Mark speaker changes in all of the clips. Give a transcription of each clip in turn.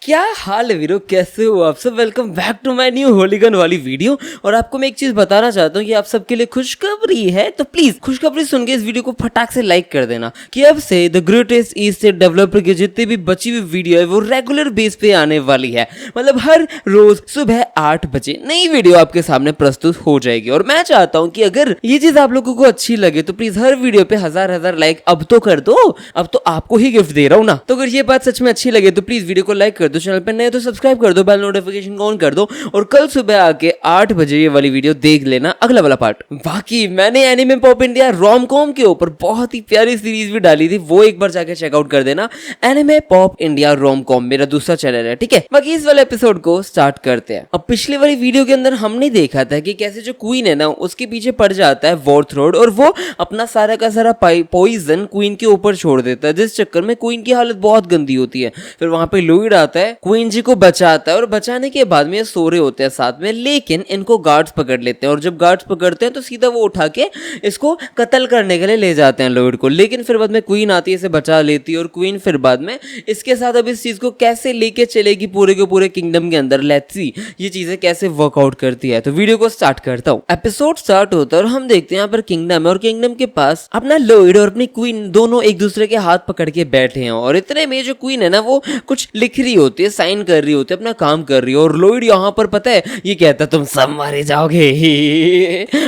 Speaker 1: क्या हाल है वीरो, कैसे हो आप सब। Welcome back to my new hooligan वाली वीडियो। और आपको मैं एक चीज बताना चाहता हूँ कि आप सबके लिए खुशखबरी है, तो प्लीज खुशखबरी सुन के इस वीडियो को फटाक से लाइक कर देना कि अब से द ग्रेटेस्ट ईस्ट से डेवलपर की जितनी भी बची हुई वीडियो है वो रेगुलर बेस पे आने वाली है। मतलब हर रोज सुबह 8 बजे नई वीडियो आपके सामने प्रस्तुत हो जाएगी। और मैं चाहता हूँ कि अगर ये चीज आप लोगों को अच्छी लगे तो प्लीज हर वीडियो पे हजार लाइक अब तो कर दो। अब तो आपको ही गिफ्ट दे रहा हूँ ना। तो अगर ये बात सच में अच्छी लगे तो प्लीज वीडियो को लाइक कर दो, चैनल पे नए तो सब्सक्राइब कर दो, बेल नोटिफिकेशन ऑन कर दो और कल सुबह आके 8 बजे ये वाली वीडियो देख लेना, अगला वाला पार्ट। बाकी मैंने anime pop India rom com के ऊपर बहुत ही प्यारी सीरीज भी डाली थी, वो एक बार जाके चेकआउट कर देना। Anime pop India rom com मेरा दूसरा चैनल है, ठीक है। बाकी इस वाले एपिसोड को स्टार्ट करते हैं। अब पिछली वाली वीडियो के अंदर हमने देखा था कि कैसे जो क्वीन है ना उसके पीछे पड़ जाता है वॉर्थरोड और वो अपना सारा का सारा पॉइजन क्वीन के ऊपर छोड़ देता है, जिस चक्कर में क्वीन की हालत बहुत गंदी होती है। फिर वहां पे लुइड आता है, क्वीन जी को बचाता है और बचाने के बाद में ये सो रहे होते हैं साथ में, लेकिन इनको गार्ड्स पकड़ लेते हैं। और जब गार्ड्स पकड़ते हैं तो सीधा वो उठा के इसको कत्ल करने के लिए ले जाते हैं लुइड को। लेकिन फिर बाद में क्वीन आती है, इसे बचा लेती है और क्वीन फिर बाद में इसके साथ अब इस चीज को कैसे लेके चलेगी पूरे के पूरे किंगडम के अंदर, लेट्स सी ये चीजें कैसे वर्कआउट करती है। तो वीडियो को स्टार्ट करता हूँ। एपिसोड स्टार्ट होता है और हम देखते हैं यहाँ पर किंगडम है और किंगडम के पास अपना लुइड और अपनी क्वीन दोनों एक दूसरे के हाथ पकड़ के बैठे हैं। और इतने में जो क्वीन है ना वो कुछ लिख रही होती है, साइन कर रही होती है, अपना काम कर रही है। और लुइड यहाँ पर पता है ये कहता है तुम सब मारे जाओगे।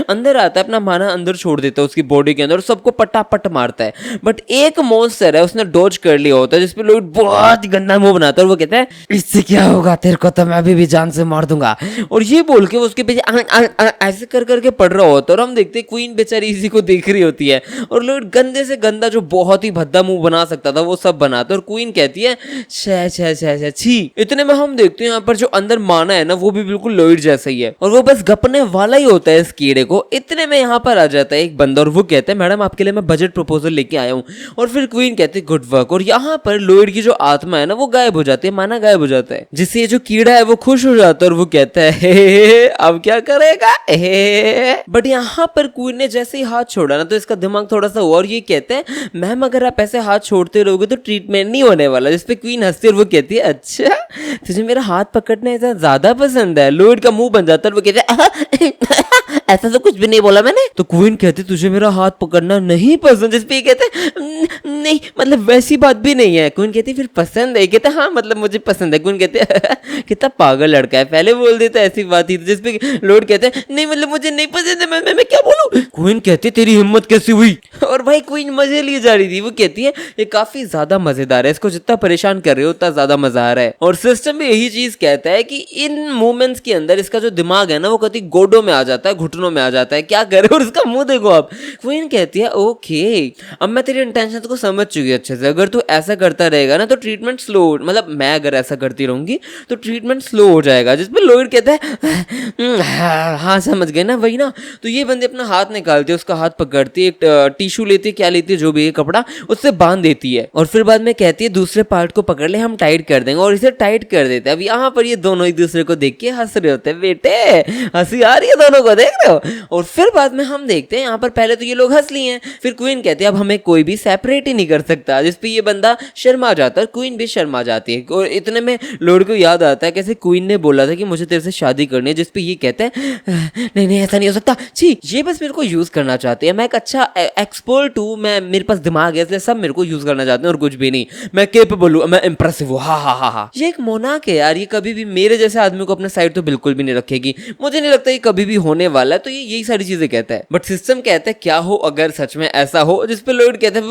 Speaker 1: अंदर आता है, अपना माना अंदर छोड़ देता है उसकी बॉडी के अंदर और सबको पटापट मारता है। बट एक मॉन्स्टर है उसने डॉज कर लिया होता है जिसपे लुइड बहुत ही गंदा मुंह बनाता है और वो कहता है इससे क्या होगा, तेरे को तो मैं अभी भी जान से मार दूंगा। और ये बोल के वो उसके पीछे ऐसे कर करके पड़ रहा होता है। और हम देखते हैं क्वीन बेचारी इसी को देख रही होती है और लुइड गंदे से गंदा जो बहुत ही भद्दा मुंह बना सकता था वो सब बनाता है। और क्वीन कहती है छे छी। इतने में हम देखते हैं यहाँ पर जो अंदर माना है ना वो भी बिल्कुल लुइड जैसा ही है और वो बस गपने वाला ही होता है इस कीड़े को। इतने में यहाँ पर आ जाता है एक बंदा और वो कहता है मैडम आपके लिए मैं बजट प्रपोजल लेके आया हूँ। और फिर क्वीन कहती है गुड वर्क। और यहाँ पर लुइड की जो आत्मा है ना वो गायब हो जाती है, माना गायब हो जाता है, जिससे ये जो कीड़ा है वो खुश हो जाता है और वो कहता है हे अब क्या करेगा। बट यहाँ पर क्वीन ने जैसे ही हाथ छोड़ा ना तो इसका दिमाग थोड़ा सा हुआ और ये कहते हैं मैम अगर आप ऐसे हाथ छोड़ते रहोगे तो ट्रीटमेंट नहीं होने वाला। जिसपे क्वीन हंसती है और वो कहती है अच्छा तुझे मेरा हाथ पकड़ना इतना ज्यादा पसंद है। लुइड का मुंह बन जाता है और वो कहते हैं ऐसा तो कुछ भी नहीं बोला मैंने। तो क्वीन कहती तुझे मेरा हाथ पकड़ना नहीं पसंद, जिसपे कहते नहीं मतलब वैसी बात भी नहीं है। क्वीन कहती फिर पसंद है, कहते हाँ मतलब मुझे पसंद है। क्वीन कहते कितना पागल लड़का है, पहले बोल देता ऐसी बात ही। जिसपे लुइड कहते हैं नहीं मतलब मुझे नहीं पसंद है, मैं क्या बोलूं। क्वीन कहती तेरी हिम्मत कैसी हुई। और भाई क्वीन मजे लिए जा रही थी, वो कहती है ये काफी ज्यादा मजेदार है, इसको जितना परेशान कर रहे हो उतना ज्यादा मजा आ रहा है। और सिस्टम भी यही चीज कहता है कि इन मोमेंट्स के अंदर इसका जो दिमाग है ना वो कभी गोडों में आ जाता है, घुटनों में आ जाता है, क्या करे। और इसका मुंह देखो आप। क्वीन कहती है ओके अब मैं तेरी इंटेंशन को समझ चुकी है अच्छे से, अगर तू ऐसा करता रहेगा ना तो ट्रीटमेंट स्लो, मतलब मैं अगर ऐसा करती रहूंगी तो ट्रीटमेंट स्लो हो जाएगा। जिसपे लुइड कहता है हाँ समझ गए ना, वही ना। तो ये बंदे अपना हाथ निकालती है, उसका हाथ पकड़ती है, एक टिश्यू लेती है, क्या लेती है जो भी है कपड़ा, उससे बांध देती है। और फिर बाद में कहती है दूसरे पार्ट को पकड़ ले, हम टाइट कर देंगे। और इसे टाइट कर देते हैं। अब यहाँ पर ये दोनों एक दूसरे को देख के हंस रहे होते हैं, बेटे हंसी आ रही है दोनों को, देख रहे हो। और फिर बाद में हम देखते हैं यहाँ पर पहले तो ये लोग हंस लिए हैं, फिर क्वीन कहती है अब हमें कोई भी सेपरेट ही नहीं कर सकता। जिसपे ये बंदा शर्मा जाता है, क्वीन भी शर्मा जाती है। और इतने में लुइड को याद आता है कैसे क्वीन ने बोला था कि मुझे तेरे से शादी करनी है। जिसपे ये कहते हैं नहीं ऐसा नहीं हो सकता, छी ये बस मेरे को यूज करना चाहते हैं, मैं एक अच्छा एक्सपर्ट हूँ, मैं मेरे पास दिमाग है इसलिए सब मेरे को यूज करना चाहते हैं और कुछ भी नहीं, मैं केपेबल हूँ, मैं इंप्रेसिव हूँ। हा ये एक मोनाक है यार, ये कभी भी मेरे जैसे आदमी को अपने साइड तो बिल्कुल भी नहीं रखेगी, मुझे नहीं लगता ये कभी भी होने वाला है। तो ये यही सारी चीजें कहता है। बट सिस्टम कहता है क्या हो अगर सच में ऐसा हो। जिसपे लुइड कहता है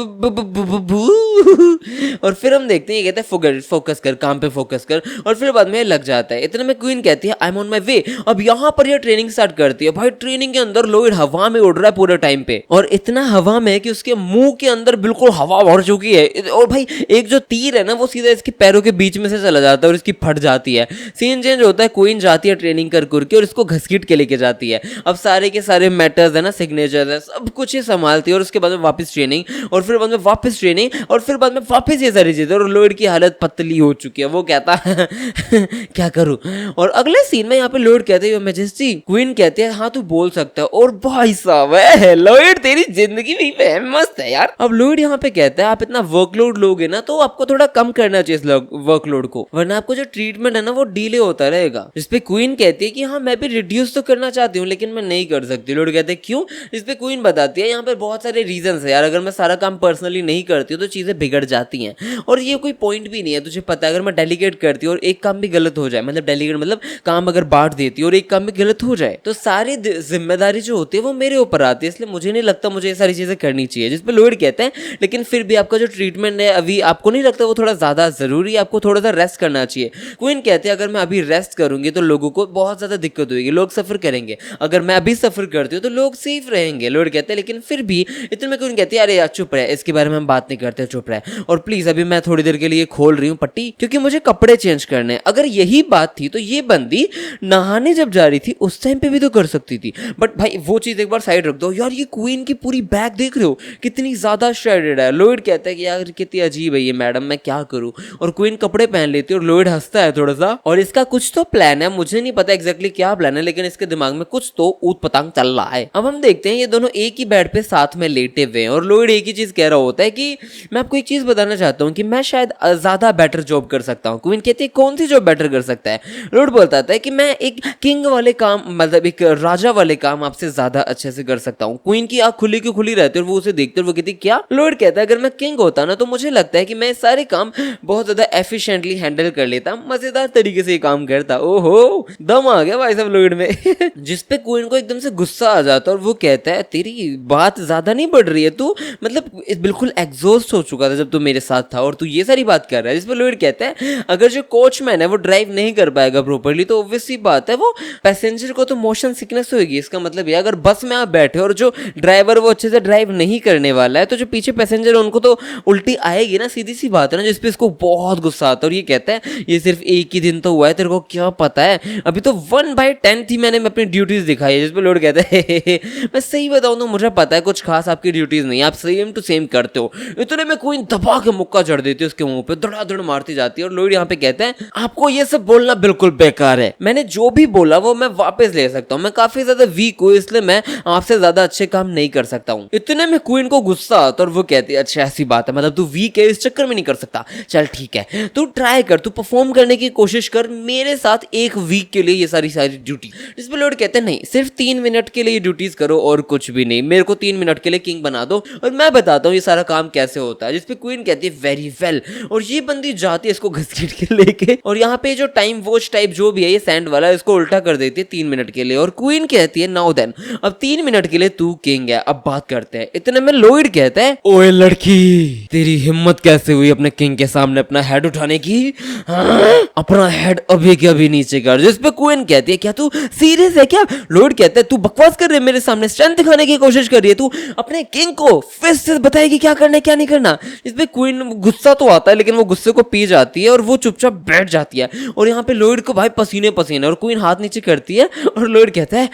Speaker 1: और फिर हम देखते हैं ये कहता है फोकस कर, काम पे फोकस कर। और फिर बाद में लग जाता है। इतने में क्वीन कहती है आई एम ऑन माई वे। अब यहाँ पर ये ट्रेनिंग स्टार्ट करती है। भाई ट्रेनिंग के अंदर लुइड हवा में उड़ रहा है पूरे टाइम पे, और इतना हवा में कि उसके मुंह के अंदर बिल्कुल हवा भर चुकी है। और भाई एक जो तीर है ना वो सीधा इसके पैरों के बीच में से चला जाता है और इसकी फट जाती है। सीन चेंज होता है, क्वीन जाती है ट्रेनिंग कर के और इसको घसीट के लेके जाती है। अब सारे के सारे मैटर्स है ना, सिग्नेचर है, सब कुछ ही संभालती है। और उसके बाद में वापस ट्रेनिंग और फिर बाद में वापस ट्रेनिंग और फिर बाद में वापस ये सारी चीजें। और लुइड की हालत पतली हो चुकी है, वो कहता क्या करूं। और अगले सीन में यहाँ पे लुइड कहते हैं मैजेस्टी। क्वीन कहते हैं हाँ तू बोल सकता है। और भाई साहब है लुइड तेरी जिंदगी भी मस्त है यार। अब लुइड यहाँ पे कहता है आप इतना वर्कलोड लोगे ना तो आपको थोड़ा कम करना चाहिए इस वर्कलोड को, वरना आपको जो ट्रीटमेंट है ना वो डिले होता रहेगा। जिस पे क्वीन कहती है कि हाँ मैं भी रिड्यूस तो करना चाहती हूँ लेकिन मैं नहीं कर सकती। लॉर्ड कहते हैं क्यों? जिस पे क्वीन बताती है यहाँ पे बहुत सारे रीजन है यार, अगर मैं सारा काम पर्सनली नहीं करती हूँ तो चीजें बिगड़ जाती हैं और ये कोई पॉइंट भी नहीं है। तुझे पता है अगर मैं डेलीगेट करती हूँ और एक काम भी गलत हो जाए, मतलब डेलीगेट मतलब काम अगर बांट देती है और एक काम भी गलत हो जाए तो सारी जिम्मेदारी जो होती है वो मेरे ऊपर आती है, इसलिए मुझे नहीं लगता मुझे ये सारी चीजें करनी चाहिए। जिस पे लॉर्ड कहते हैं लेकिन फिर भी आपका जो ट्रीटमेंट है अभी आपको नहीं लगता वो थोड़ा ज्यादा जरूरी है, आपको थोड़ा सा रेस्ट करना चाहिए। क्वीन कहते हैं अगर मैं अभी रेस्ट करूंगी तो लोगों को बहुत ज्यादा दिक्कत होगी, लोग सफर करेंगे, अगर मैं अभी सफर करती हूँ तो लोग सेफ रहेंगे। लॉर्ड कहते हैं लेकिन फिर भी इतने में क्वीन कहती है अरे यार चुप रहे, इसके बारे में हम बात नहीं करते, चुप रहे और प्लीज अभी मैं थोड़ी देर के लिए खोल रही हूँ पट्टी क्योंकि मुझे कपड़े चेंज करने। अगर यही बात थी तो ये बंदी नहाने जब जा रही थी उस टाइम पे भी तो कर सकती थी, बट भाई वो चीज एक बार साइड रख दो यार। ये क्वीन की पूरी बैग देख रहे हो कितनी ज्यादा श्रेडेड है। लॉर्ड कहता है कि यार कितनी अजीब है ये मैडम, मैं क्या करूं, और क्वीन कपड़े पहन लेती है और लॉर्ड हंसता है थोड़ा सा और इसका कुछ तो प्लान है, मुझे नहीं पता एग्जैक्टली क्या प्लान है लेकिन इसके दिमाग में कुछ तो ऊट पटांग चल रहा है। अब हम देखते हैं ये दोनों एक ही बेड पे साथ में लेटे हुए हैं और लॉर्ड एक ही चीज कह रहा होता है कि मैं आपको एक चीज बताना चाहता हूँ कि मैं शायद ज्यादा बेटर जॉब कर सकता हूँ। क्वीन कहती है कौन सी जॉब बेटर कर सकता है? लॉर्ड बोलता है कि मैं एक किंग वाले काम, मतलब एक राजा वाले काम आपसे ज्यादा अच्छे से कर सकता हूँ। क्वीन की आंख खुली की खुली रहती है और वो उसे देखते और वो कहती क्या? लॉर्ड कहता है अगर मैं किंग होता ना तो मुझे लगता है कि मैं सारे काम बहुत ज्यादा एफिशिएंटली हैंडल कर लेता, मजेदार तरीके से ये काम करता। ओहो दम आ गया भाई साहब लॉर्ड में। जिस पे क्वीन को एकदम से गुस्सा आ जाता और वो कहता है तेरी बात ज्यादा नहीं बढ़ रही है, तू मतलब बिल्कुल एग्जॉस्ट हो चुका था जब तू मेरे साथ था और तू ये सारी बात कर रहा है। जिस पे लॉर्ड कहता है अगर जो कोचमैन है वो ड्राइव नहीं कर पाएगा प्रॉपर्ली तो ऑब्वियस सी बात है वो पैसेंजर को तो मोशन सिकनेस होगी। इसका मतलब ये अगर बस में आप बैठे और जो ड्राइवर वो अच्छे से ड्राइव नहीं करने वाला है तो जो पीछे पैसेंजर उनको तो उल्टी आएगी ना, सीधी सी बात है ना। जिसपे इसको बहुत गुस्सा आता है और ये कहता है ये सिर्फ एक ही दिन तो हुआ है, तेरे को क्या पता है, अभी तो 1/10 थी मैंने अपनी ड्यूटीज दिखाई है। जिसपे लॉर्ड कहता है मैं सही बताऊं तो मुझे पता है कुछ खास आपकी ड्यूटीज नहीं, आप सेम टू सेम करते हो। इतने में क्वीन दबा के मुक्का चढ़ देती है उसके मुंह पे, धड़ाधड़ मारती जाती है और लॉर्ड यहाँ पे कहता है आपको ये सब बोलना बिल्कुल बेकार है, मैंने जो भी बोला वो मैं वापस ले सकता हूँ, मैं काफी ज्यादा वीक हूँ इसलिए मैं आपसे ज्यादा अच्छे काम नहीं कर सकता हूँ। इतने में क्वीन को गुस्सा आता और वो कहती है अच्छा ऐसी बात है, मतलब तू वीक है इस चक्कर में नहीं कर सकता, चल ठीक है तू ट्राई कर, तू परफॉर्म करने की कोशिश कर मेरे साथ एक वीक के लिए ये सारी ड्यूटी। जिस पे लॉर्ड कहते हैं नहीं सिर्फ 3 मिनट के लिए ड्यूटीज करो और कुछ भी नहीं, मेरे को 3 मिनट के लिए किंग बना दो और मैं बताता हूँ ये सारा काम कैसे होता है। जिसपे क्वीन कहती है वेरी वेल और ये बंदी जाती है इसको घसीट के लेके और यहाँ पे जो टाइम वॉच टाइप जो भी है ये सैंड वाला इसको उल्टा कर देती है 3 मिनट के लिए और क्वीन कहती है नाउ देन अब 3 मिनट के लिए तू किंग है, अब बात करते हैं। इतने में लॉर्ड कहता है ओए लड़की तेरी हिम्मत कैसे हुई अपने किंग के सामने अपना हेड उठाने की? हाँ? अपना हेड अभी के अभी नीचे कर। जिस पे क्वीन कहती है क्या तू सीरियस है क्या? लॉर्ड कहता है तू बकवास कर रहे मेरे सामने, स्ट्रेंथ दिखाने की कोशिश कर रही है, तू अपने किंग को फिस्ट से बताएगी क्या करना है क्या नहीं करना। इस पे क्वीन गुस्सा तो आता है लेकिन वो गुस्से को पी जाती है और वो चुपचाप बैठ जाती है और यहाँ पे लॉर्ड को भाई पसीने पसीने और क्वीन हाथ नीचे करती है और लॉर्ड कहता है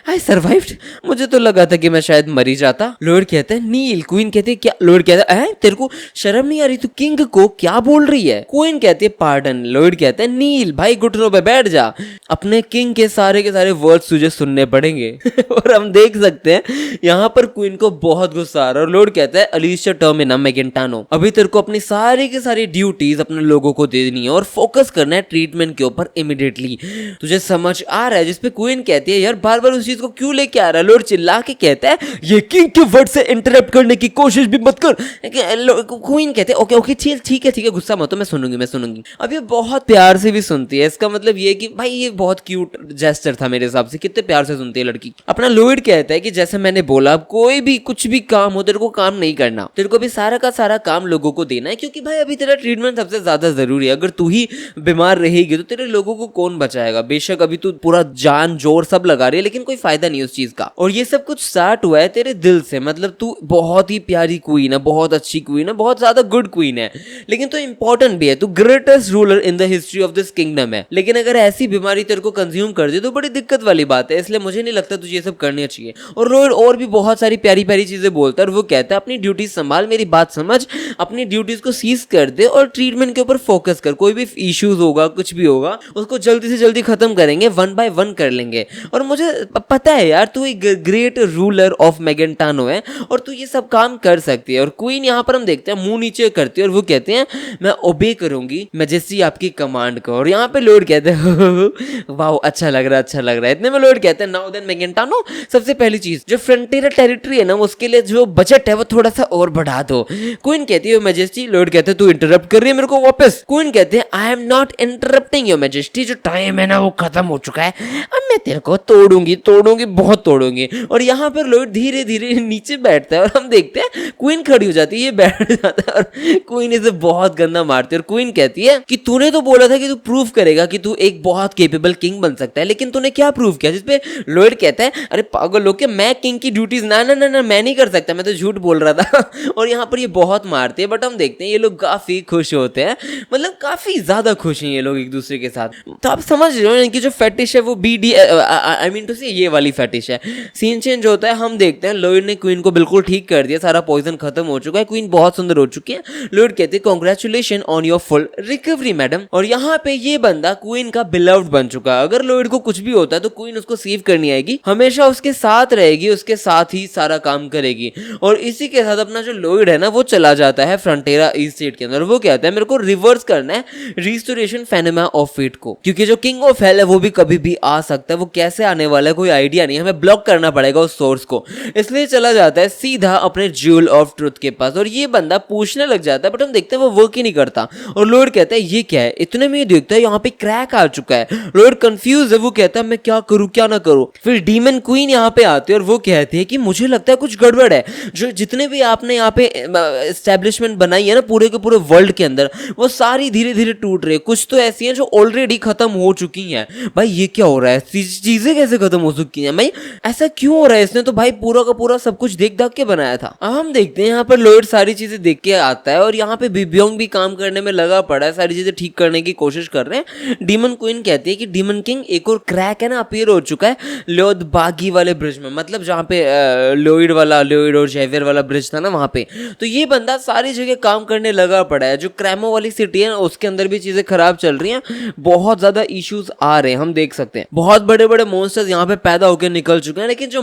Speaker 1: आई सर्वाइव्ड, मुझे तो लगा था कि मैं शायद मर ही जाता। लॉर्ड कहता है नील। क्वीन कहती है क्या? लॉर्ड कहता है तेरे को शर्म नहीं आ रही, तू किंग को क्या बोल रही है? क्वीन कहती है पार्डन। लॉर्ड कहता है नील भाई घुटनों पे बैठ जा, अपने किंग के सारे वर्ड्स तुझे सुनने पड़ेंगे। और हम देख सकते हैं यहाँ पर क्वीन को बहुत गुस्सा आ रहा है और लॉर्ड कहता है अलीशिया टर्मिनम मैगेंटानो अभी तेरे को अपनी सारी की सारी ड्यूटीज अपने लोगों को दे देनी है और फोकस करना है ट्रीटमेंट के ऊपर इमीडिएटली, तुझे समझ आ रहा है? जिसपे क्वीन कहती है यार बार बार उस चीज को क्यों लेके आ रहा है? लॉर्ड चिल्ला के कहता है ये किंग के वर्ड से इंटरप्ट करने की कोशिश भी मत कर। क्वीन कहते हैं ओके ओके ठीक है गुस्सा मत, मैं सुनूंगी। अब ये बहुत प्यार से भी सुनती है, इसका मतलब ये कि भाई ये बहुत क्यूट जेस्चर था मेरे हिसाब से, कितने प्यार से सुनती है लड़की। अपना लॉर्ड कहता है कि जैसे मैंने बोला कोई भी कुछ भी काम हो तेरे को काम नहीं करना, तेरे को भी सारा का सारा काम लोगों को देना है क्योंकि भाई अभी तेरा ट्रीटमेंट सबसे ज्यादा जरूरी है। अगर तू ही बीमार रहेगी तो तेरे लोगों को कौन बचाएगा? बेशक अभी तू पूरा जान जोर सब लगा रही है लेकिन कोई फायदा नहीं उस चीज का। और ये सब कुछ स्टार्ट हुआ है तेरे दिल से, मतलब तू बहुत ही प्यारी क्वीन है, बहुत अच्छी क्वीन है, बहुत ज्यादा गुड क्वीन है, लेकिन तू इंपॉर्टेंट भी है, तू greatest ruler in the history of this kingdom है। लेकिन अगर ऐसी बीमारी तेरे को कंज्यूम कर दे तो बड़ी दिक्कत वाली बात है, इसलिए मुझे नहीं लगता तुझे ये सब करना चाहिए। और लॉर्ड और भी बहुत सारी प्यारी प्यारी चीजें बोलता है और वो कहता है अपनी ड्यूटी संभाल, मेरी बात समझ, अपनी ड्यूटीज को सीज कर दे और ट्रीटमेंट के ऊपर फोकस कर। कोई भी इश्यूज होगा कुछ भी होगा उसको जल्दी से जल्दी खत्म करेंगे, 1 by 1 कर लेंगे। और मुझे पता है यार तू एक ग्रेट रूलर ऑफ मैगेंटानो है और तू ये सब काम कर सकती है। और क्वीन यहाँ पर हम देखते हैं मुंह नीचे करती है और वो कहते हैं मैं ओबे करूंगी मैजेस्टी आपकी कमांड को। और यहाँ पे लॉर्ड कहते हैं वाह अच्छा लग रहा है, अच्छा लग रहा है। इतने में लॉर्ड कहते हैं नाउ देन मैगेंटानो, सबसे पहली चीज जो फ्रंटियर टेरिटरी है ना उसके लिए जो बजट है वो थोड़ा सा और बढ़ा दो। क्वीन कहती है मैजेस्टी, लॉर्ड कहते हैं तू इंटरप्ट कर रही है मेरे को वापस। क्वीन कहते हैं I am not interrupting your majesty, जो टाइम है ना वो खत्म हो चुका है, अब मैं तेरे को तोड़ूंगी तोड़ूंगी बहुत तोड़ूंगी। और यहाँ पर लॉर्ड धीरे धीरे नीचे बैठता है और हम देखते हैं क्वीन खड़ी हो जाती है, ये बैठ जाता है और क्वीन इसे बहुत गंदा मारती है। और क्वीन कहती है कि तूने तो बोला था कि तू प्रूव करेगा कि तू एक बहुत केपेबल किंग बन सकता है, लेकिन तूने क्या प्रूव किया? जिसपे लॉर्ड कहता है अरे पागल लोग के, मैं किंग की ड्यूटीज ना ना ना ना मैं नहीं कर सकता, मैं तो झूठ बोल रहा था। और यहाँ पर ये बहुत मारते हैं, बट हम देखते हैं ये लोग काफी खुश होते हैं, मतलब काफी ज्यादा खुश हैं ये लोग एक दूसरे के साथ। तो आप समझ रहे हो इनकी जो फेटिश है वो BD आई मीन टू से ये वाली फेटिश है। सीन चेंज होता है, हम देखते हैं लॉर्ड ने क्वीन को बिल्कुल ठीक कर दिया, सारा पॉइजन खत्म हो चुका है, क्वीन बहुत सुंदर हो चुकी है। लॉर्ड कहते हैं congratulation on your full recovery madam. और यहाँ पे ये बंदा क्वीन का बिलव्ड बन चुका है, अगर लॉर्ड को कुछ भी होता है तो क्वीन उसको सेव करनी आएगी, हमेशा उसके साथ रहेगी, उसके साथ ही सारा काम करेगी। और इसी के साथ अपना जो लॉर्ड है ना वो चला जाता है फ्रंटेरा ईस्ट स्टेट के अंदर। वो कहता है मेरे को रिवर्स करना है रिस्टोरेशन फेनेमा ऑफ फेट को, क्योंकि जो किंग ऑफ हेल है वो भी कभी भी आ सकता है, वो कैसे आने वाला है कोई आइडिया नहीं, हमें ब्लॉक करना पड़ेगा उस सोर्स को। इसलिए चला जाता है सीधा अपने ज्यूल ऑफ ट्रुथ के पास और ये बंदा पूछने लग जाता है, बट हम देखते हैं वो वर्क ही नहीं करता। और लॉर्ड कहता है ये क्या है, इतने में ये देखता है यहाँ पे क्रैक आ चुका है। लॉर्ड कंफ्यूज है, वो कहता है मैं क्या करूँ क्या ना करूँ। फिर डीमन क्वीन यहाँ पे आती है और वो कहती है कि मुझे लगता है कुछ गड़बड़ है, जो जितने भी आपने यहाँ पे एस्टेब्लिशमेंट बनाई है ना पूरे के पूरे वर्ल्ड के अंदर, वो सारी धीरे धीरे टूट रही है। कुछ तो ऐसी हैं जो ऑलरेडी खत्म हो चुकी हैं। भाई ये क्या हो रहा है, चीजें कैसे खत्म हो चुकी हैं भाई, ऐसा क्यों हो रहा है? इसने तो भाई पूरा का पूरा सब कुछ देख दाख के बनाया था। अब हम देखते हैं यहाँ पर लॉर्ड सारी चीजें देख के आता है और यहाँ पे बिबियोंग भी काम करने में लगा पड़ा है, सारी चीजें ठीक करने की कोशिश कर रहे हैं। डीमन क्वीन कहती है कि डीमन किंग एक और क्रैक है ना अपीयर हो चुका है लोद बागी वाले ब्रिज में, मतलब जहाँ पे लॉर्ड और जेवियर वाला ब्रिज था ना वहां पे। तो ये बंदा सारी जगह काम करने लगा पड़ा है। जो क्रैमो वाली सिटी है उसके अंदर भी चीजें खराब चल रही हैं, बहुत ज्यादा इश्यूज आ रहे हैं, हम देख सकते हैं बहुत बड़े बड़े मॉन्स्टर्स यहाँ पे पैदा होकर निकल चुके हैं। लेकिन जो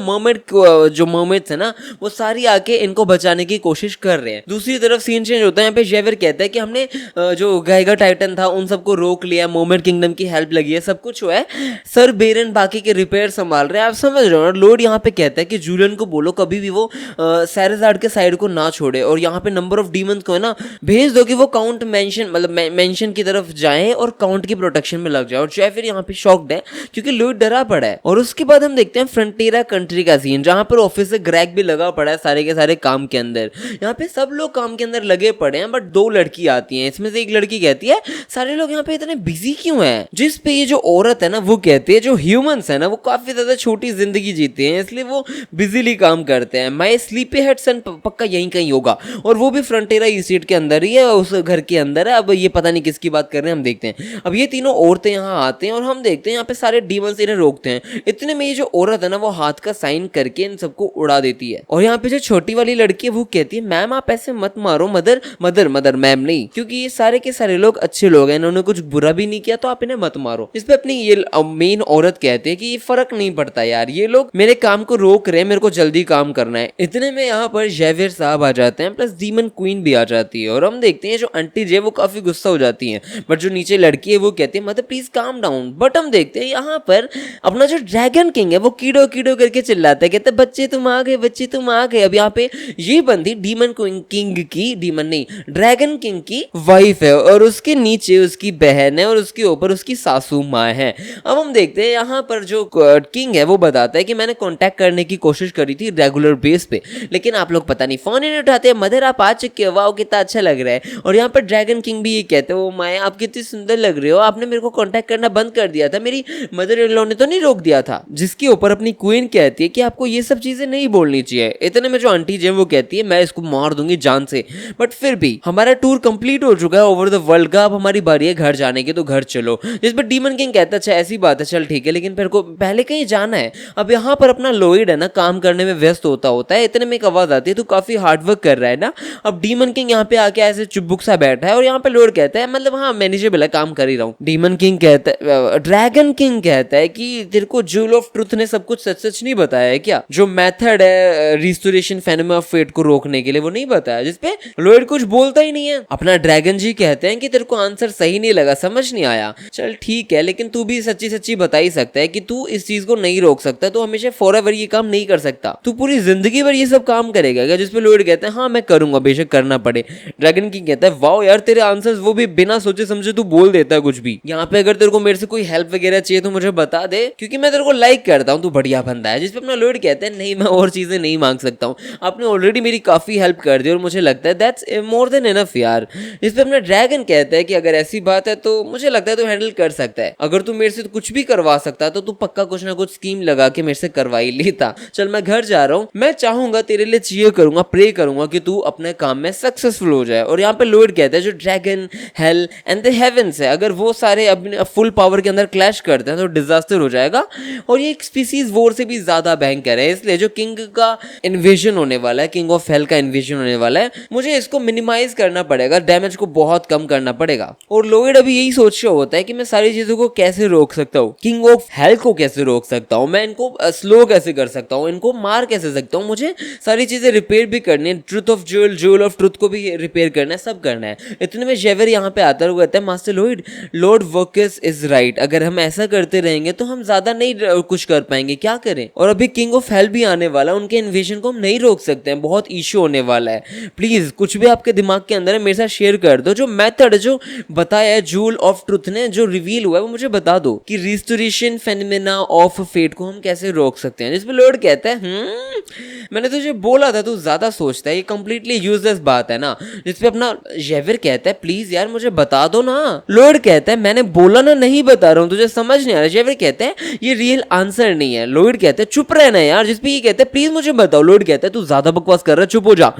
Speaker 1: मर्मेड्स है ना वो सारी आके इनको बचाने की कोशिश कर रहे हैं। दूसरी तरफ सीन चेंज होता है, यहाँ पे जेवियर कहता है कि हमने जो गाइगा टाइटन था उन सबको रोक लिया, मोमेंट किंगडम की हेल्प लगी है, सब कुछ हुआ है, सर बेरन बाकी के रिपेयर संभाल रहे हैं। आप समझ रहे हो। लॉर्ड यहाँ पे कहता है कि जूलियन को बोलो कभी भी वो सैरेजार्ड के साइड को ना छोड़े और यहाँ पे नंबर ऑफ डीमंस को है ना भेज दो कि वो काउंट मेंशन की तरफ जाएं और काउंट की प्रोटेक्शन में लग जाए। और जेवियर यहाँ पे शॉक्ड है क्योंकि लॉर्ड डरा पड़ा है। और उसके बाद हम देखते हैं फ्रंटियरा कंट्री का सीन, जहाँ पर ऑफिसर ग्रेग भी लगा पड़ा है सारे के सारे काम के अंदर। यहाँ पे सब लोग काम के अंदर लगे पड़े हैं, बट दो लड़की आती हैं, इसमें से एक लड़की कहती है सारे लोग यहाँ पे इतने बिजी क्यों हैं? जिस पे ये जो औरत है ना वो कहती है जो ह्यूमंस है ना वो काफी ज्यादा छोटी जिंदगी जीते हैं, इसलिए वो बिजीली काम करते हैं। माय स्लीपी हेड सन पक्का यहीं कहीं होगा, और वो भी फ्रंटियरा ईस्ट के अंदर ही है, उस घर के अंदर है। अब ये पता नहीं किसकी बात कर रहे हैं, हम देखते हैं। अब ये तीनों औरतें यहाँ आते हैं और हम देखते हैं यहाँ पे सारे डीमंस इन्हें रोकते हैं। इतने में ये जो औरत है ना वो हाथ का साइन करके इन सबको उड़ा देती है। और यहाँ पे जो छोटी वाली लड़की है वो कहती है मैम आप ऐसे मत मारो, मदर मैम नहीं, क्योंकि ये सारे के सारे लोग अच्छे लोग हैं, इन्होंने कुछ बुरा भी नहीं किया, तो आप इन्हें मत मारो। इस पे अपनी ये मेन औरत कहते हैं कि ये फर्क नहीं पड़ता यार, ये लोग मेरे काम को रोक रहे हैं, मेरे को जल्दी काम करना है। इतने में यहाँ पर जेवियर साहब आ जाते हैं, प्लस डीमन क्वीन भी आ जाती है। और हम देखते हैं जो आंटी जे वो काफी गुस्सा हो जाती है, बट जो नीचे लड़की है वो कहती है mother please calm down. But हम देखते हैं यहाँ पर अपना जो ड्रैगन किंग है वो कीड़ो कीड़ो करके चिल्लाता है, कहते बच्चे तुम आ गए, बच्चे तुम आ गए। अब यहाँ पे ये बंदी डीमन किंग की, डीमन नहीं ड्रैगन किंग की वाइफ है, और उसके नीचे उसकी बहन है और उसके ऊपर उसकी सासू माँ है। अब हम देखते हैं यहाँ पर जो किंग है वो बताता है कि मैंने कांटेक्ट करने की कोशिश करी थी रेगुलर बेस पे, लेकिन आप लोग पता नहीं फोन ही नहीं उठाते। मदर आप आ चुके हो, वाओ कितना अच्छा लग रहा है। और यहाँ पर ड्रैगन किंग भी ये कहते हैं ओ माया आप कितनी सुंदर लग रहे हो, आपने मेरे को कांटेक्ट करना बंद कर दिया था, मेरी मदर इन लॉ ने तो नहीं रोक दिया था। जिसके ऊपर अपनी क्वीन कहती है कि आपको ये सब चीजें नहीं बोलनी चाहिए। इतने में जो आंटी जे वो कहती है मैं इसको मार दूंगी जान से। बट फिर भी हमारा टूर कंप्लीट हो चुका है ओवर द वर्ल्ड का, अब हमारी बारी है घर जाने की, तो घर चलो। जिस पर डीमन किंग कहता है अच्छा ऐसी बात है, चल ठीक है, लेकिन फिर को पहले कहीं जाना है। अब यहाँ पर अपना लॉयड है ना काम करने में व्यस्त होता है। इतने में एक आवाज आती है तू काफी हार्डवर्क कर रहा है ना। अब डीमन किंग यहाँ पे आके ऐसे चुपबुक सा बैठा है और यहाँ पे लॉयड कहता है मतलब हाँ मैनेजेबल है, काम कर ही रहा हूँ। डीमन किंग कहता है, ड्रैगन किंग कहता है कि तेरे को ज्यूल ऑफ ट्रुथ ने सब कुछ सच सच नहीं बताया है क्या? जो मेथड है रिस्टोरेशन फेनेमा ऑफ फेट को रोकने के लिए वो नहीं बताया, जिसपे लॉयड कुछ बोलता ही नहीं है। अपना ड्रैगन जी कहते हैं कि तेरे को आंसर सही नहीं लगा, समझ नहीं आया, चल ठीक है, लेकिन तू भी सच्ची सच्ची बता ही सकता है कि तू इस चीज को नहीं रोक सकता, तो हमेशा फॉरएवर ये काम नहीं कर सकता, तू पूरी जिंदगी भर ये सब काम करेगा क्या? जिसपे लोड कहते हैं हाँ मैं करूंगा, बेशक करना पड़े। ड्रैगन किंग कहता है वाओ यार तेरे आंसर्स वो भी बिना सोचे समझे तू बोल देता है कुछ भी। यहाँ पे अगर तेरे को मेरे से कोई हेल्प वगैरह चाहिए तो मुझे बता दे, क्योंकि मैं तेरे को लाइक करता हूँ, तू बढ़िया बंदा है। जिसपे अपना लोड कहते हैं नहीं मैं और चीजें नहीं मांग सकता हूँ, आपने ऑलरेडी मेरी काफी हेल्प कर दी और मुझे लगता है दैट्स मोर देन इनफ यार। जिसपे अपना ड्रैगन कहता है कि अगर ऐसी बात है तो मुझे लगता है तू हैंडल कर सकता है, अगर तू मेरे से कुछ भी करवा सकता है तो तू पक्का कुछ ना कुछ स्कीम लगा के मेरे से करवा ही लेता। चल मैं घर जा रहा हूँ, मैं चाहूंगा तेरे लिए चीयर करूंगा, प्रे करूंगा कि तू अपने काम में सक्सेसफुल हो जाए। और यहाँ पे लोड कहता है जो dragon, hello and the heavens है, अगर वो सारे अपने फुल पावर के अंदर क्लैश करते हैं तो डिजास्टर हो जाएगा और ये एक स्पीसीज वॉर से भी ज्यादा भयंकर है। इसलिए जो किंग का इन्वेजन होने वाला है, किंग ऑफ हेल का इन्वेजन होने वाला है, मुझे इसको मिनिमाइज करना पड़ेगा, डैमेज को बहुत कम करना पड़ेगा। और लोड अभी यही सोच रहा होता है कि मैं सारी चीजों को कैसे रोक सकता हूँ, किंग ऑफ हेल को कैसे रोक सकता हूँ, मैं इनको स्लो कैसे कर सकता हूँ, इनको मार कैसे सकता हूँ, मुझे सारी चीजें रिपेयर भी करनी है, truth of jewel, jewel of truth को भी रिपेयर करना है, सब करना है। इतने में जेवर यहाँ पे आता है, वो कहता है Master Lloyd, lord works is right, अगर हम ऐसा करते रहेंगे तो हम ज्यादा नहीं कुछ कर पाएंगे, क्या करें? और अभी किंग ऑफ हेल भी आने वाला, उनके इन्वेजन को हम नहीं रोक सकते हैं, बहुत इशू होने वाला है। प्लीज कुछ भी आपके दिमाग के अंदर है मेरे साथ शेयर कर दो, जो मेथड जो बताया है ज्यूल ऑफ ट्रुथ ने, जो रिवील हुआ है वो मुझे बता दो कि रिस्टोरेशन फेनोमेना ऑफ फेट को हम कैसे रोक सकते हैं। जिसपे लॉर्ड कहता है मैंने तुझे बोला था तू ज्यादा सोचता है, ये कंप्लीटली यूजलेस बात है ना। जिसपे अपना जेविर कहता है प्लीज यार मुझे बता दो ना। लॉर्ड कहता है मैंने बोला ना नहीं बता रहा हूँ, तुझे समझ नहीं आ रहा। जेविर कहता है ये रियल आंसर नहीं है। लॉर्ड कहता है चुप रहना यार। जिसपे ये कहता है प्लीज मुझे बताओ। लॉर्ड कहता है तू ज्यादा बकवास कर रहा है, चुप हो जा।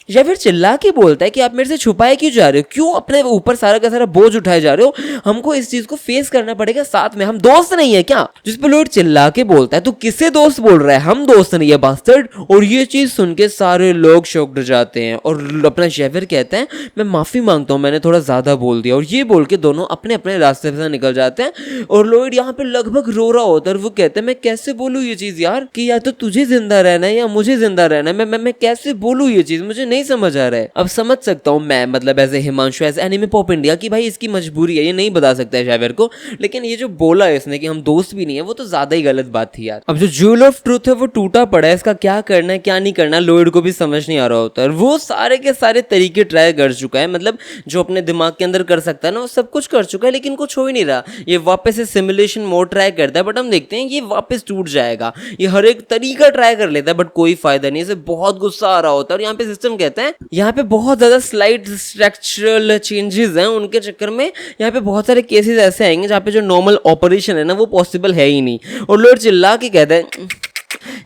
Speaker 1: जेविर चिल्ला के बोलता है कि आप मेरे से छुपाए क्यों जा रहे हो, क्यों अपने ऊपर सारा का सारा बोझ उठाए जा रहे हो, हमको इस चीज को फेस करना पड़ेगा साथ में, हम दोस्त नहीं है क्या? जिसपे लॉर्ड चिल्ला के बोलता है तू किससे दोस्त बोल रहा है, हम दोस्त नहीं है बास्टर्ड। और ये चीज सुन के सारे लोग शॉक्ड जाते हैं और अपना जेविर कहता है मैं माफी मांगता हूँ, मैंने थोड़ा ज्यादा बोल दिया। और ये बोल के दोनों अपने अपने रास्ते से निकल जाते हैं और लॉर्ड यहाँ पे लगभग रो रहा होता है और वो कहता है मैं कैसे बोलूँ ये चीज यार, कि या तो तुझे जिंदा रहना है या मुझे जिंदा रहना है, मैं कैसे बोलूँ ये चीज, मुझे नहीं समझ आ रहा है। अब समझ सकता हूँ मैं, मतलब as a Himanshu, as anime pop India, की भाई इसकी मजबूरी है, ये नहीं बता सकता है जेविर को, लेकिन ये जो बोला है इसने कि हम दोस्त भी नहीं है, वो तो ज्यादा ही गलत बात थी यार। अब जो ज्यूल ऑफ ट्रूथ है वो टूटा पड़ा है, इसका क्या करना है क्या नहीं करना लॉर्ड को भी समझ नहीं आ रहा होता है। वो सारे के सारे तरीके ट्राई कर चुका है, मतलब जो अपने दिमाग के अंदर कर सकता है ना वो सब कुछ कर चुका है, लेकिन कुछ हो ही नहीं रहा। ये वापस से सिमुलेशन मोड ट्राई करता है बट हम देखते हैं ये वापस टूट जाएगा। ये हर एक तरीका ट्राई कर लेता है बट कोई फायदा नहीं, इसे बहुत गुस्सा आ रहा होता है। और यहाँ पे सिस्टम कहता है यहाँ पे बहुत ज्यादा स्लाइड स्ट्रक्चरल चेंजेस हैं, उनके चक्कर में यहाँ पे बहुत सारे केसेस ऐसे आएंगे जहाँ पे जो नॉर्मल ऑपरेशन है ना वो पॉसिबल है ही नहीं। और लॉर्ड चिल्ला के कहता है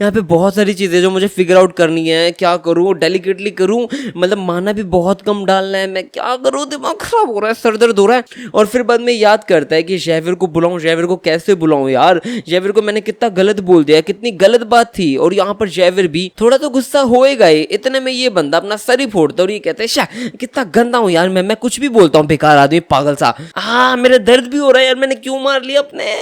Speaker 1: यहाँ पे बहुत सारी चीज़ें जो मुझे फिगर आउट करनी है, क्या करूँ, डेलिकेटली करूँ, मतलब माना भी बहुत कम डालना है, मैं क्या करूँ, दिमाग खराब हो रहा है, सर दर्द हो रहा है। और फिर बाद में याद करता है कि जेविर को बुलाऊं, जेविर को कैसे बुलाऊं यार, जेविर को मैंने कितना गलत बोल दिया, कितनी गलत बात थी। और यहाँ पर जेविर भी थोड़ा तो गुस्सा होएगा ही। इतने में ये बंदा अपना सर ही फोड़ता है और ये कहता है शाह कितना गंदा हूँ यार मैं कुछ भी बोलता हूँ, बेकार आदमी, पागल सा, मेरा दर्द भी हो रहा है यार, मैंने क्यों मार लिया अपने,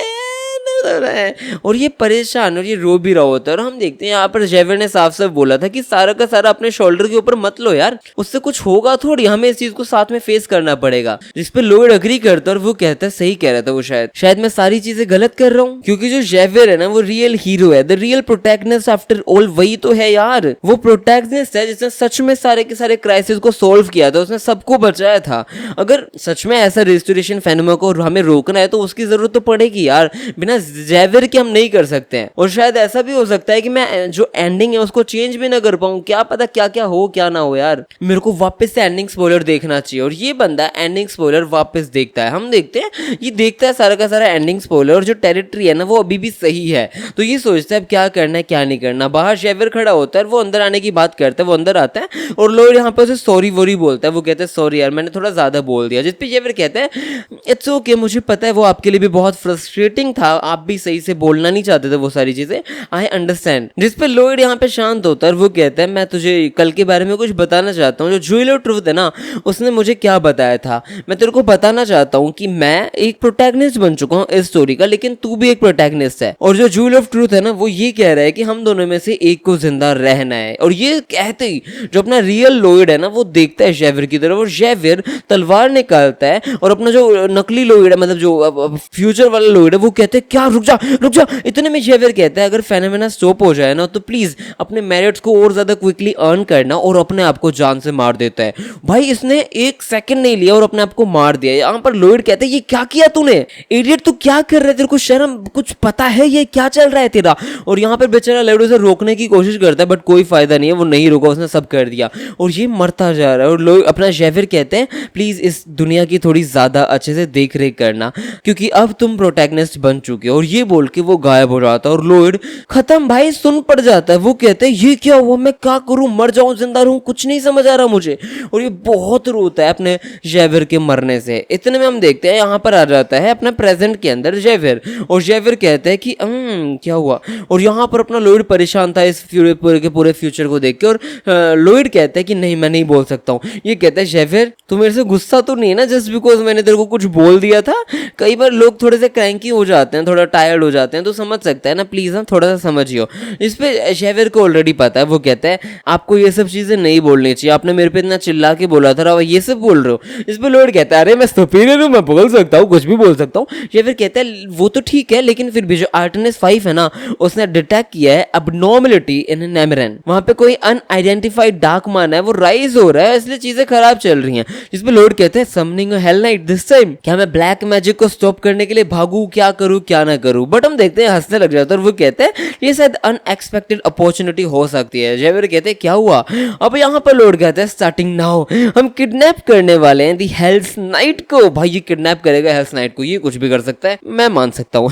Speaker 1: और ये परेशान और ये रो भी रहा होता है। और हम देखते हैं यहाँ पर जेविर ने साफ साफ बोला था कि सारा का सारा अपने शोल्डर के ऊपर मत लो यार, उससे कुछ होगा थोड़ी, हमें इस चीज को साथ में फेस करना पड़ेगा। जिस पे लॉर्ड अग्री करता है और वो कहता है सही कह रहा था वो, शायद मैं सारी चीजें गलत कर रहा हूँ, क्योंकि जो जेविर है ना वो रियल हीरो है, the real protagonist after all वही तो है यार। वो प्रोटैगनिस्ट है जिसने सच में सारे के सारे क्राइसिस को सोल्व किया था, उसने सबको बचाया था। अगर सच में ऐसा रेस्टोरेशन फेनोमेना को हमें रोकना है तो उसकी जरूरत तो पड़ेगी यार, बिना जेविर के हम नहीं कर सकते हैं। और शायद ऐसा भी हो सकता है कि मैं जो एंडिंग है उसको चेंज भी ना कर पाऊं, क्या पता क्या क्या हो क्या ना हो यार। मेरे को वापस से एंडिंग स्पॉइलर देखना चाहिए। और ये बंदा एंडिंग स्पॉइलर वापस देखता है, हम देखते हैं ये देखता है सारा का सारा एंडिंग स्पॉइलर, और जो टेरिटरी है ना वो अभी भी सही है, तो ये सोचता है अब क्या करना है क्या नहीं करना। बाहर जेविर खड़ा होता है, वो अंदर आने की बात करता है, वो अंदर आता है और लॉर्ड यहाँ पे उसे सॉरी वोरी बोलता है। वो कहता है सॉरी यार मैंने थोड़ा ज्यादा बोल दिया। जिसपे जेविर कहता है इट्स ओके, मुझे पता है वो आपके लिए भी बहुत फ्रस्ट्रेटिंग था, आप भी सही से बोलना नहीं चाहते थे वो सारी चीजें, आई अंडरस्टैंड। जिसपे लॉयड यहाँ पे शांत होता है और वो कहता है मैं तुझे कल के बारे में कुछ बताना चाहता हूँ। जो ज्वेल ऑफ ट्रूथ है ना, उसने मुझे क्या बताया था, मैं तेरे को बताना चाहता हूँ कि मैं एक प्रोटैगनिस्ट बन चुका हूँ इस स्टोरी का, लेकिन तू भी एक प्रोटैगनिस्ट है। और जो ज्वेल ऑफ ट्रूथ है ना, वो ये कह रहा है कि हम दोनों में से एक को जिंदा रहना है। और ये कहते ही जो अपना रियल लॉयड है ना, वो देखता है ज़ेवियर की तरफ और ज़ेवियर तलवार निकालता है और अपना जो नकली लॉयड है, मतलब जो फ्यूचर वाला लॉयड है, वो कहते हैं क्या रुक जा। इतने में ज़ेवियर कहता है अगर फेनोमेना स्टॉप हो जाए ना तो प्लीज अपने मेरिट्स को और ज्यादा क्विकली अर्न करना, और अपने आप को जान से मार देता है। भाई इसने एक सेकंड नहीं लिया और अपने आप को मार दिया। यहाँ पर लॉयड कहते हैं ये क्या किया तूने, इडियट तू क्या कर रहा है, तेरे को शर्म कुछ पता है ये क्या चल रहा है तेरा। और यहाँ पर बेचारा लॉयड उसे रोकने की कोशिश करता है बट कोई फायदा नहीं है, वो नहीं रुका, उसने सब कर दिया और ये मरता जा रहा है। और लॉयड अपना ज़ेवियर कहते हैं प्लीज इस दुनिया की थोड़ी ज्यादा अच्छे से देख रेख करना क्योंकि अब तुम प्रोटैगनिस्ट बन चुके हो। और ये बोल के वो गायब हो जाता है और लॉयड खत्म भाई, सुन पड़ जाता है। वो कहते हैं ये क्या हुआ, मैं क्या करूं, मर जाऊं जिंदा रहूं, कुछ नहीं समझ आ रहा मुझे। और ये बहुत रोता है अपने ज़ेवियर के मरने से। इतने में हम देखते हैं यहाँ पर आ जाता है अपना प्रेजेंट के अंदर ज़ेवियर, और ज़ेवियर कहते हैं कि क्या हुआ। और यहाँ पर अपना लॉयड परेशान था इस पूरे फ्यूचर को देख के, और लॉयड कहता है कि नहीं मैं नहीं बोल सकता हूँ। ये कहता है ज़ेवियर तू मेरे से गुस्सा तो नहीं है ना जस्ट बिकॉज मैंने तेरे को कुछ बोल दिया था। कई बार लोग थोड़े से क्रैंकी हो जाते हैं, थोड़ा टायर्ड हो जाते हैं, तो समझ सकता है ना, प्लीज हम थोड़ा सा समझियो। इस पे ज़ेवियर को ऑलरेडी पता है। वो कहता है आपको ये सब चीजें नहीं बोलनी चाहिए, आपने मेरे पे इतना चिल्ला के बोला था और ये सब बोल रहे हो। इस पे लॉयड कहता है अरे मैं सुपीरियर हूँ, मैं बोल सकता हूँ, कुछ भी बोल सकता हूँ। ज़ेवियर कहता है वो तो ठीक है लेकिन फिर भी जो आर्टेमिस 5 है ना, उसने डिटेक्ट किया है अबनॉर्मलिटी इन नेमरेन, वहां पे कोई अनआइडेंटिफाइड डार्क मान है, वो राइज हो रहा है, इसलिए चीजें खराब चल रही हैं। जिस पे लॉयड कहते हैं summoning hello night this time, क्या मैं ब्लैक मैजिक को स्टॉप करने के लिए भागू, क्या करूँ क्या ना करूँ। बट हम देखते हैं हंसने लग जाता है और वो कहते हैं ये शायद अनएक्सपेक्टेड अपॉर्चुनिटी हो सकती है। ज़ेवियर कहते हैं क्या हुआ। अब यहाँ पर लॉयड कहते हैं स्टार्टिंग नाउ हम किडनैप करने वाले हैं दी हेल्स नाइट को। भाई ये किडनैप करेगा हेल्स नाइट को, ये कुछ भी कर सकता है, मैं मान सकता हूँ।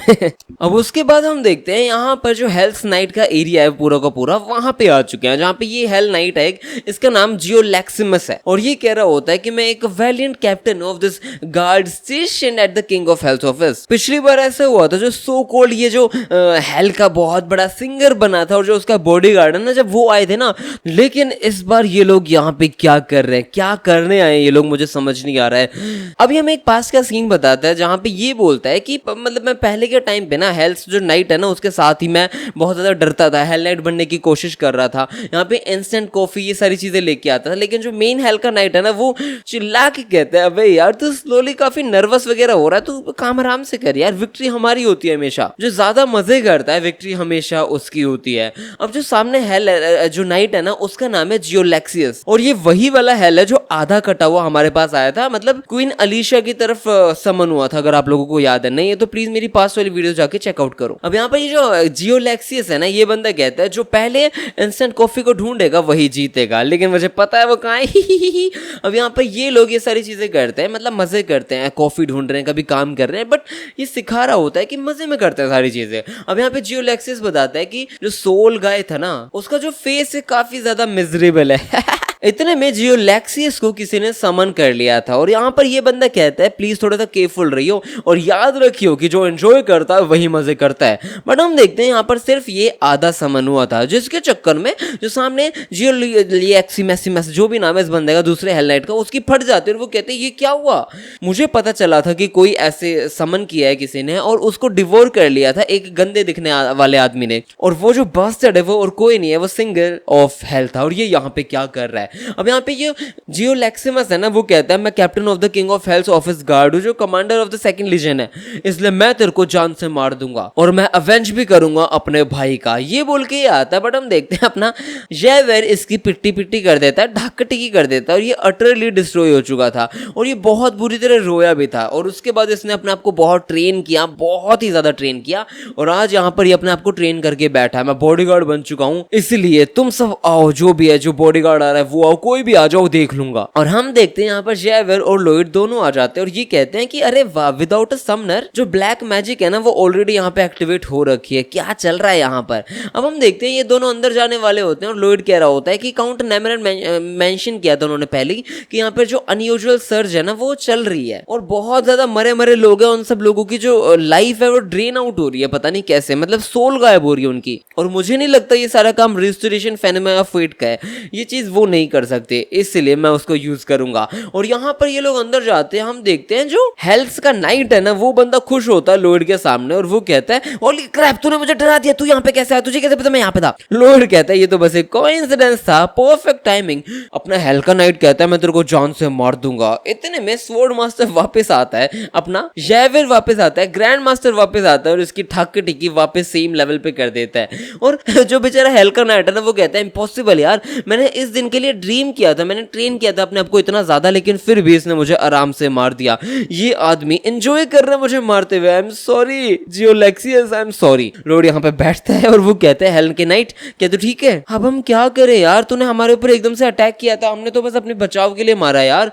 Speaker 1: अब उसके बाद हम देखते हैं यहाँ पर जो हेल्स नाइट का एरिया है पूरा का पूरा, वहां पे आ चुके हैं जहाँ पे ये हेल नाइट है, इसका नाम जियोलैक्सिमस है। और ये कह रहा होता है कि मैं एक valiant captain of this guard station at the king of health office. पिछली बार ऐसा हुआ था जो सो कॉल्ड ये जो हेल का बहुत बड़ा सिंगर बना था और जो उसका बॉडीगार्ड है ना, जब वो आए थे ना, लेकिन इस बार ये लोग यहाँ पे क्या कर रहे हैं, क्या करने आए ये लोग, मुझे समझ नहीं आ रहा है। अभी हमें एक पास का सीन बताता है जहाँ पे ये बोलता है कि मतलब मैं पहले के टाइम पे ना हेल्स जो नाइट है ना उसके साथ ही मैं बहुत ज्यादा डरता था, हेल नाइट बनने की कोशिश कर रहा था, यहाँ पे इंस्टेंट कॉफी ये सारी चीजें लेके आता था। लेकिन जो मेन हेल का नाइट है ना, वो चिल्ला के कहता है अबे यार तू स्लोली काफी नर्वस वगैरह हो रहा है, तू काम आराम से कर यार, विक्ट्री हमारी होती है हमेशा, जो ज्यादा मजे करता है विक्ट्री हमेशा उसकी होती है। अब जो सामने हेल जो नाइट है ना, उसका नाम है जियोलैक्सियस, और ये वही वाला हेल है जो आधा कटा हुआ हमारे पास आया था, मतलब क्वीन अलीशा की तरफ समन हुआ था, अगर आप लोगों को याद है। नहीं है तो प्लीज मेरी पास वाली वीडियो जाके चेकआउट करो। अब यहाँ पर ये जो जियोलैक्सियस है ना, ये बंदा कहता है जो पहले इंस्टेंट कॉफी को ढूंढेगा वही जीतेगा, लेकिन मुझे पता है वो कहाँ है। अब यहाँ पर ये लोग ये सारी चीजें करते हैं, मतलब मजे करते हैं, कॉफी ढूंढ रहे हैं, कभी काम कर रहे हैं, बट ये सिखा रहा होता है कि मजे में करते हैं सारी चीजें। अब यहाँ पे जियोलैक्सियस बताता है कि जो सोल गाय था ना, उसका जो फेस है काफी ज्यादा मिजरेबल है। इतने में जियोलैक्सियस को किसी ने समन कर लिया था, और यहाँ पर ये बंदा कहता है प्लीज थोड़ा सा केयरफुल रहियो और याद रखियो कि जो एंजॉय करता है वही मजे करता है। बट हम देखते हैं यहाँ पर सिर्फ ये आधा समन हुआ था, जिसके चक्कर में जो सामने जियोलैक्सिमस जो भी नाम है इस बंदे का दूसरे हेल नाइट का, उसकी फट जाती है और वो कहते हैं ये क्या हुआ। मुझे पता चला था कि कोई ऐसे समन किया है किसी ने और उसको डिवोर कर लिया था एक गंदे दिखने वाले आदमी ने, और वो जो बास्टर्ड है वो और कोई नहीं है, वो सिंगर ऑफ हेल था, और ये यहाँ पे क्या कर रहा है। अब यहाँ पे ये जियोलैक्सिमस है ना, वो कहता है मैं captain of the king of health office guard हूँ, जो commander of the second legion है, इसलिए मैं तेरे को जान से मार दूंगा और मैं अवेंज भी करूंगा अपने भाई का। ये बोल के ये आता है, बट हम देखते हैं अपना ज़ेवियर इसकी पिट्टी पिट्टी कर देता है, ढक टिकी कर देता है, और ये अटरली डिस्ट्रॉय हो चुका था और ये बहुत बुरी तरह रोया भी था। और उसके बाद इसने अपने आप को बहुत ट्रेन किया, बहुत ही ज्यादा ट्रेन किया, और आज यहाँ पर ये अपने आप को ट्रेन करके बैठा है, मैं बॉडीगार्ड बन चुका हूँ, इसलिए तुम सब आओ, जो भी है जो बॉडीगार्ड आ रहा है वो आओ कोई भी आ जाओ देख लूंगा। और हम देखते हैं यहाँ पर जैवियर और लॉयड दोनों आ जाते हैं और ये कहते हैं कि अरे वाह, विदाउट अ समनर जो ब्लैक मैजिक है ना वो ऑलरेडी यहाँ पे एक्टिवेट हो रखी है, क्या चल रहा है यहाँ पर। अब हम देखते हैं ये दोनों अंदर जाने वाले होते हैं और लॉयड कह रहा होता है कि काउंट नेमरन मेंशन किया था उन्होंने पहले कि यहाँ पर जो अनयूजुअल सर्ज है ना वो चल रही है और बहुत ज्यादा मरे मरे लोग हैं, उन सब लोगों की जो लाइफ है वो ड्रेन आउट हो रही है, पता नहीं कैसे, मतलब सोल गायब हो रही है उनकी। और मुझे नहीं लगता ये सारा काम रिस्टोरेशन फेनोमेना ऑफ फेट का है, ये चीज वो नहीं कर सकते, इसलिए मैं उसको यूज करूंगा। और यहाँ पर ये लोग अंदर जाते हैं, हम देखते हैं जो हेल्थ का नाइट है ना वो बंदा खुश होता है लॉयड के सामने और वो कहता है होली क्रैप, तूने मुझे डरा दिया, तू यहाँ पे कैसे आया, तुझे कैसे पता मैं यहाँ पे था। लॉयड कहता है ये तो बस एक कोइंसिडेंस था, परफेक्ट टाइमिंग। अपना हेल्थ का नाइट कहता है मैं तेरे को जान से मार दूंगा। इतने में स्वॉर्ड मास्टर वापस आता है, अपना जैवियर वापस आता है, ग्रैंड मास्टर वापस आता है और इसकी ठक टिकी वापस सेम लेवल पे कर देता है। और जो बेचारा हेल्थ का नाइट है ना वो कहता है इम्पॉसिबल यार, मैंने इस दिन के लिए ड्रीम किया था, मैंने ट्रेन किया था अपने आप को इतना ज्यादा, लेकिन फिर भी इसने मुझे आराम से मार दिया। ये आदमी एंजॉय कर रहा है मुझे मारते हुए। आई एम सॉरी जियोलेक्सियस, आई एम सॉरी। लॉर्ड यहाँ पे बैठता है और वो कहता है हेल्थ के नाइट क्या तू ठीक है? अब हम क्या करें यार, तूने हमारे ऊपर एकदम से अटैक किया था, हमने तो बस अपने बचाव के लिए मारा यार,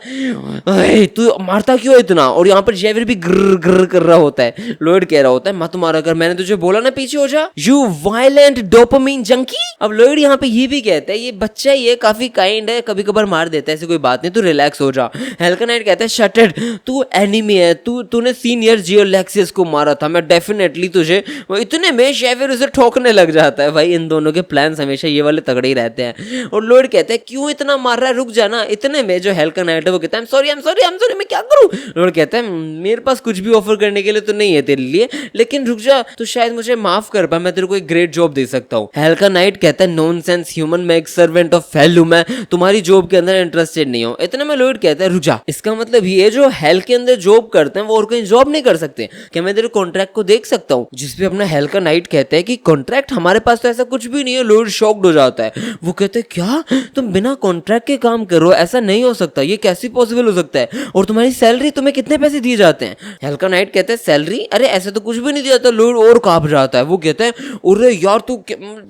Speaker 1: तू मारता क्यों इतना? और यहाँ पर जैवियर भी ग्र ग्र कर रहा होता है। लॉर्ड कह रहा होता है मत मारा कर, मैंने तुझे बोला ना पीछे हो जा, यू वायलेंट डोपामिन जंकी। अब लॉर्ड यहाँ पे ये भी कहता है ये बच्चा ये काफी काइंड है, कभी कभार मार देता है, ऐसी कोई बात नहीं, तू रिलैक्स हो जा। हेल्थ नाइट कहता है शट इट, तू एनिमी है, तूने सीनियर जियोलेक्सियस को मारा था, मैं डेफिनेटली तुझे। इतने में जैवियर उसे ठोकने लग जाता है। भाई इन दोनों के प्लान्स हमेशा ये वाले तगड़े ही रहते हैं। और लॉर्ड कहता है क्यों इतना मार रहा है, रुक जाना। इतने में जो हेल्थ नाइट है वो कहता है सॉरी मैं क्या करूं? लॉर्ड कहता है मेरे पास कुछ भी ऑफर करने के लिए तो नहीं है तेरे लिए, लेकिन रुक जा, तो शायद मुझे माफ कर पा, मैं तेरे को एक ग्रेट जॉब दे सकता हूँ। हेल्थ नाइट कहता है नॉनसेंस ह्यूमन, मैं एक सर्वेंट ऑफ हेल हूं, मैं तुम्हारी जॉब के अंदर इंटरेस्टेड नहीं हूं। इतने में लॉर्ड कहता है रुक जा, इसका मतलब ये जो हेल के अंदर जॉब करते हैं वो और कहीं जॉब नहीं कर सकते क्या? मैं तेरे कॉन्ट्रैक्ट को देख सकता हूँ? जिसपे अपना हेल का नाइट कहता है कि कॉन्ट्रैक्ट हमारे पास तो ऐसा कुछ भी नहीं है। लॉर्ड शॉक्ड हो जाता है, वो कहते हैं क्या तुम बिना कॉन्ट्रैक्ट के काम कर रहे हो? ऐसा नहीं हो सकता, ये कैसे पॉसिबल हो सकता है? और तुम्हारी सैलरी, तुम्हें कितने पैसे दिए जाते हैं? हेल का नाइट कहते हैं सैलरी, अरे ऐसे तो कुछ भी नहीं दिया जाता। लॉर्ड और कांप जाता है, वो कहते हैं अरे यार तू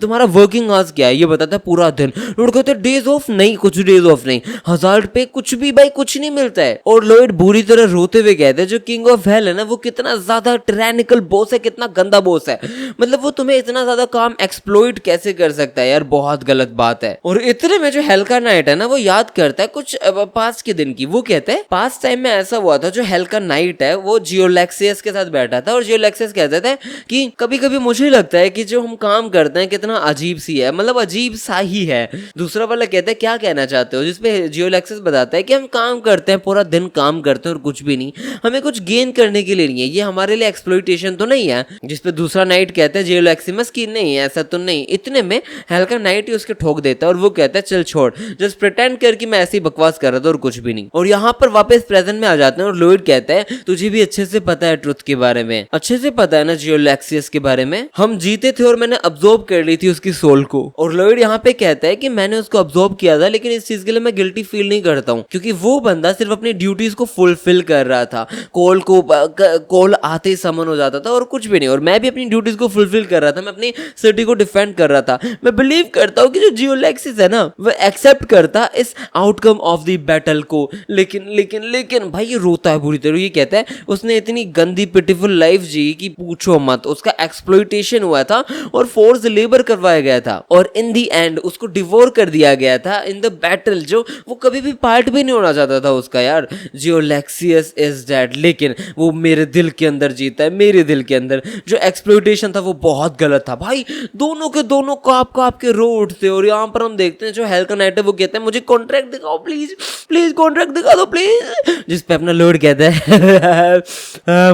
Speaker 1: तुम्हारा वर्किंग आवर्स क्या है ये बताता है? पूरा दिन। लॉर्ड कहते हैं डेज ऑफ नहीं, कुछ डेज ऑफ नहीं, 1000 पे कुछ भी भाई कुछ नहीं मिलता है। और लॉर्ड बुरी तरह रोते हुए कहते हैं जो किंग ऑफ हेल है ना वो कितना ज्यादा टायरेनिकल बॉस है, कितना गंदा बॉस है, मतलब वो तुम्हें इतना ज्यादा काम एक्सप्लॉइट कैसे कर सकता है यार, बहुत गलत बात है। और इतने में जो हेल का नाइट है ना वो याद करता है कुछ पास्ट के दिन की, वो कहता है पास्ट टाइम में ऐसा हुआ था, जो हेल का नाइट है वो जियोलेक्सियस के साथ बैठा था और जियोलेक्सियस कहता था कि कभी कभी मुझे लगता है कि जो हम काम करते हैं कितना अजीब सी है, मतलब अजीब सा ही है। दूसरा वाला कहता है क्या कहना चाहते हो? जिसपे जियोलेक्सिस बताता है कि हम काम करते हैं, पूरा दिन काम करते हैं और कुछ भी नहीं, हमें कुछ गेन करने के लिए नहीं है, ये हमारे लिए एक्सप्लॉइटेशन तो नहीं है। जिसपे दूसरा नाइट कहता है जियोलेक्सिमस की नहीं ऐसा तो नहीं। इतने में हेल का नाइट ही उसके ठोक देता है और वो कहता है चल छोड़, जस्ट प्रिटेंड कर कि मैं ऐसे ही बकवास कर रहा था और कुछ भी नहीं। और यहाँ पर वापस प्रेजेंट में आ जाते हैं और लॉर्ड कहता है तुझे भी अच्छे से पता है ट्रुथ के बारे में, अच्छे से पता है ना जियोलेक्सियस के बारे में, हम जीते थे और मैंने अब्सॉर्ब कर ली थी उसकी सोल को। और लॉर्ड यहाँ पे कहता है कि मैंने उसको अब्सॉर्ब किया था, लेकिन इस चीज के लिए मैं गिल्टी फील नहीं करता हूँ, क्योंकि वो बंदा सिर्फ अपनी ड्यूटीज को फुलफिल कर रहा था। कॉल आते ही समन हो जाता था और कुछ भी नहीं, और मैं भी अपनी ड्यूटीज को फुलफिल कर रहा था, मैं अपनी सिटी को डिफेंड कर रहा था। मैं बिलीव करता हूँ कि जो जियोलेक्सिस है ना वो एक्सेप्ट करता इस आउटकम ऑफ द बैटल को, लेकिन लेकिन लेकिन भाई ये रोता है बुरी तरह। ये कहता है उसने इतनी गंदी पिटीफुल लाइफ जी कि पूछो मत, उसका एक्सप्लॉइटेशन हुआ था और फोर्स लेबर करवाया गया था और इन दी एंड उसको डिवोर कर दिया गया था इन द बैटल, जो वो कभी भी पार्ट भी नहीं होना चाहता था उसका। यार जियोलेक्सियस इज डेड, लेकिन वो मेरे दिल के अंदर जीता है, मेरे दिल के अंदर। जो एक्सप्लॉइटेशन था वो बहुत गलत था भाई, दोनों के दोनों काप काप के रो उठते। और यहाँ पर हम देखते हैं जो हेल का नाइट है वो कहता है मुझे कॉन्ट्रैक्ट दिखाओ प्लीज, प्लीज कॉन्ट्रैक्ट दिखा दो प्लीज। जिस पे अपना लॉर्ड कहता है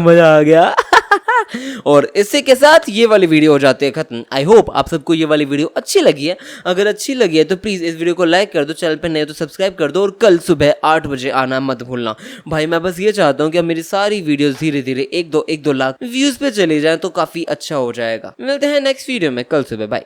Speaker 1: मजा आ गया। और इसी के साथ ये वाली वीडियो हो जाती है खत्म। आई होप आप सबको ये वाली वीडियो अच्छी लगी है। अगर अच्छी लगी है तो प्लीज इस वीडियो को लाइक कर दो, चैनल पे नए तो सब्सक्राइब कर दो, और कल सुबह 8 बजे आना मत भूलना। भाई मैं बस ये चाहता हूँ कि मेरी सारी वीडियोस धीरे धीरे 1-2 लाख व्यूज पे चली जाए तो काफी अच्छा हो जाएगा। मिलते हैं नेक्स्ट वीडियो में कल सुबह, बाय।